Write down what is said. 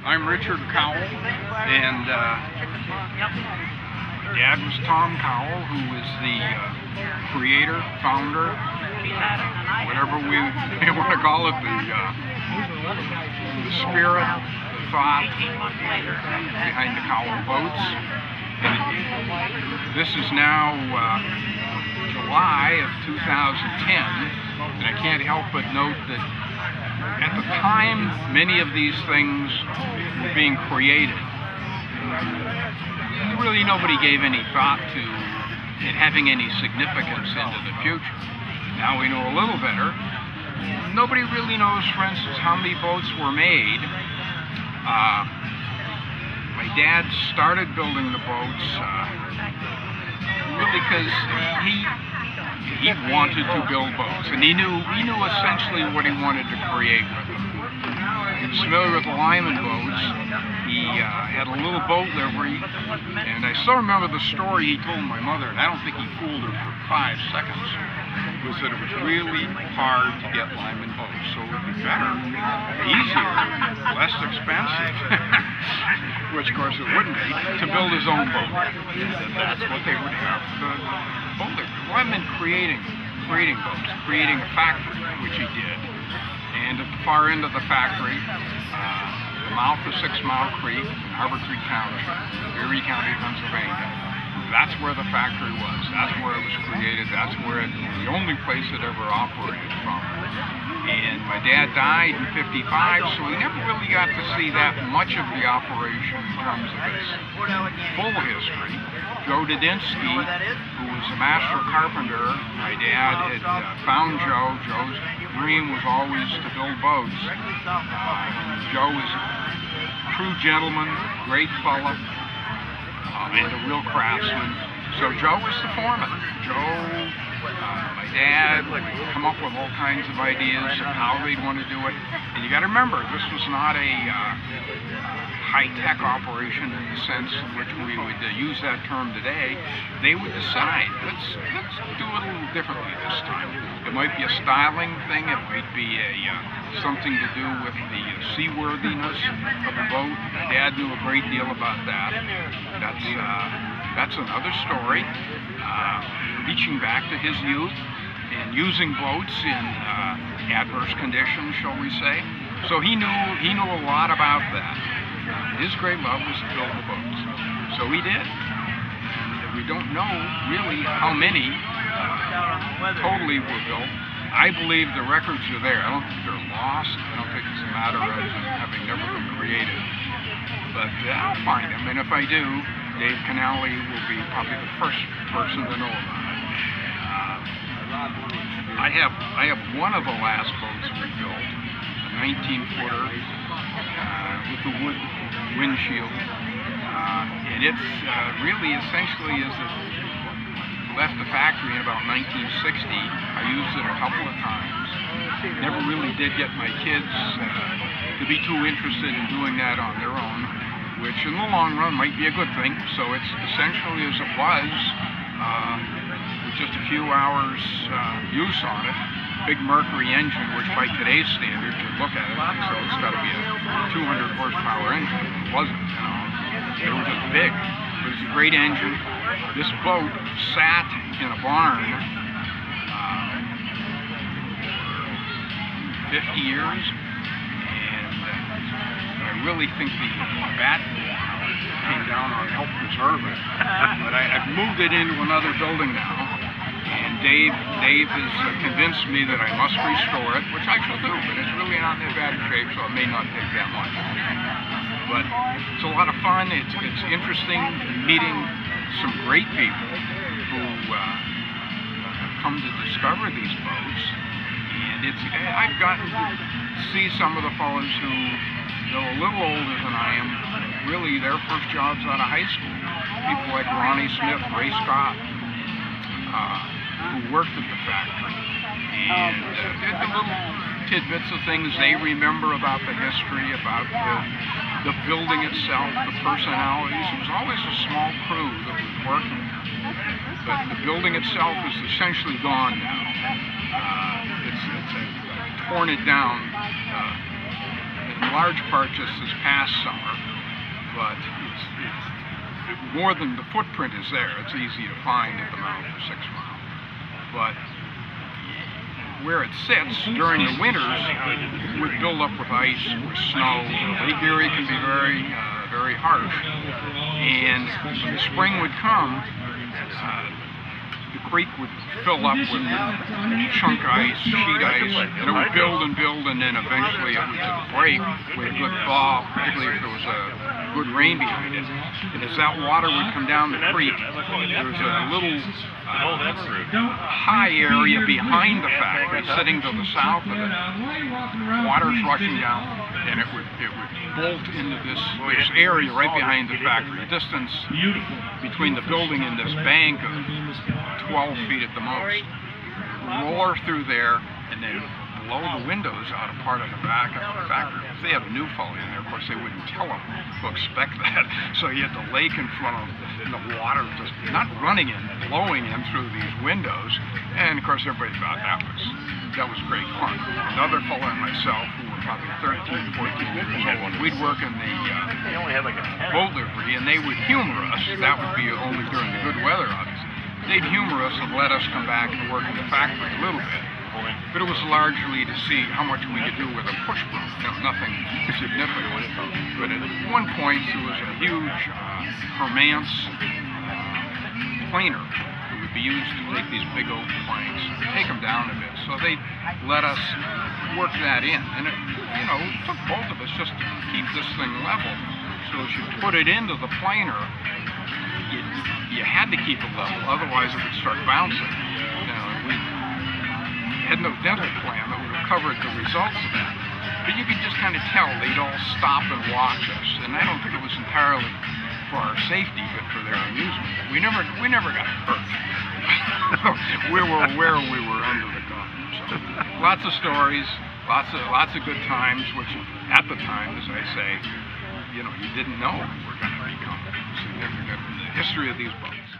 I'm Richard Cowell, and my dad was Tom Cowell, who was the creator, founder, whatever we want to call it, the spirit, the thought behind the Cowell Boats. This is now July of 2010, and I can't help but note that at the time many of these things were being created, really nobody gave any thought to it having any significance into the future. Now we know a little better. Nobody really knows, for instance, how many boats were made. My dad started building the boats really because he wanted to build boats, and he knew essentially what he wanted to create with them. He was familiar with the Lyman boats. He had a little boat livery, and I still remember the story he told my mother, and I don't think he fooled her for 5 seconds, was that it was really hard to get Lyman boats, so it would be better, easier, less expensive, which of course it wouldn't be, to build his own boat. That's what they would have for the boat livery. Well, I've been creating boats, creating a factory, which he did. And at the far end of the factory, the mouth of 6 Mile Creek in Harbor Creek Township, Erie County, Pennsylvania, that's where the factory was. That's where it was created. That's where the only place it ever operated from. And my dad died in '55, so we never really got to see that much of the operation in terms of its full history. Joe Didinsky, who was a master carpenter, my dad had found Joe. Joe's dream was always to build boats. Joe was a true gentleman, great fella, and a real craftsman. So Joe was the foreman. My dad would come up with all kinds of ideas of how they'd want to do it. And you got to remember, this was not a high-tech operation in the sense in which we would use that term today. They would decide, let's do it a little differently this time. It might be a styling thing. It might be something to do with the seaworthiness of the boat. My dad knew a great deal about that. That's another story. Reaching back to his youth and using boats in adverse conditions, shall we say. So he knew a lot about that. His great love was to build the boats. So he did. We don't know really how many totally were built. I believe the records are there. I don't think they're lost. I don't think it's a matter of them having never been created. But I'll find them, and if I do, Dave Canali will be probably the first person to know about it. I have one of the last boats we built, a 19-footer with a wood windshield, and it's really essentially as it left the factory in about 1960. I used it a couple of times. Never really did get my kids to be too interested in doing that on their own, which in the long run might be a good thing. So it's essentially as it was, with just a few hours use on it. Big Mercury engine, which by today's standards, you look at it, so it's got to be a 200 horsepower engine. It wasn't, It was just big. It was a great engine. This boat sat in a barn 50 years, and I really think the bat came down on help preserve it. But I've moved it into another building now, and Dave has convinced me that I must restore it, which I shall do, but it's really not in that bad a shape, so it may not take that much. But it's a lot of fun. It's interesting meeting some great people who have come to discover these boats, and I've gotten to see some of the fellows who, though a little older than I am, really their first jobs out of high school. People like Ronnie Smith, Ray Scott, who worked at the factory, and the little tidbits of things they remember about the history, about the building itself, the personalities. It was always a small crew that was working, but the building itself is essentially gone now. It's torn it down large part just this past summer, but it's more than the footprint is there. It's easy to find at the mouth of 6 Mile. But where it sits during the winters would build up with ice, with snow. Lake Erie can be very harsh. And when the spring would come, the creek would fill up with chunk ice, sheet ice, and it would build and build, and then eventually it would just break with a good thaw, particularly if there was a good rain behind it. And as that water would come down the creek, there was a little high area behind the factory, sitting to the south of it. Water's rushing down, and it would bolt into this area right behind the factory. Distance between the building and this bank of 12 feet at the most. Roar through there, and then blow the windows out of part of the back of the factory. If they had a new fellow in there, of course they wouldn't tell them to expect that. So you had the lake in front of them, and the water just not running in, blowing in through these windows. And of course everybody thought that was great fun. Another fellow and myself, who were probably 13, 14 years old, we'd work in the boat livery, and they would humor us. That would be only during the good weather, obviously. They'd humor us and let us come back and work in the factory a little bit. But it was largely to see how much we could do with a push broom. Nothing significant. But at one point there was a huge Hermance planer that would be used to take these big oak planks and take them down a bit. So they let us work that in. And it took both of us just to keep this thing level. So as you put it into the planer, you had to keep it level, otherwise it would start bouncing. We had no dental plan that would have covered the results of that. But you could just kind of tell they'd all stop and watch us, and I don't think it was entirely for our safety, but for their amusement. We never got hurt. We were aware we were under the gun. So lots of stories, lots of good times, which at the time, as I say, you didn't know were going to become significant in the history of these boats.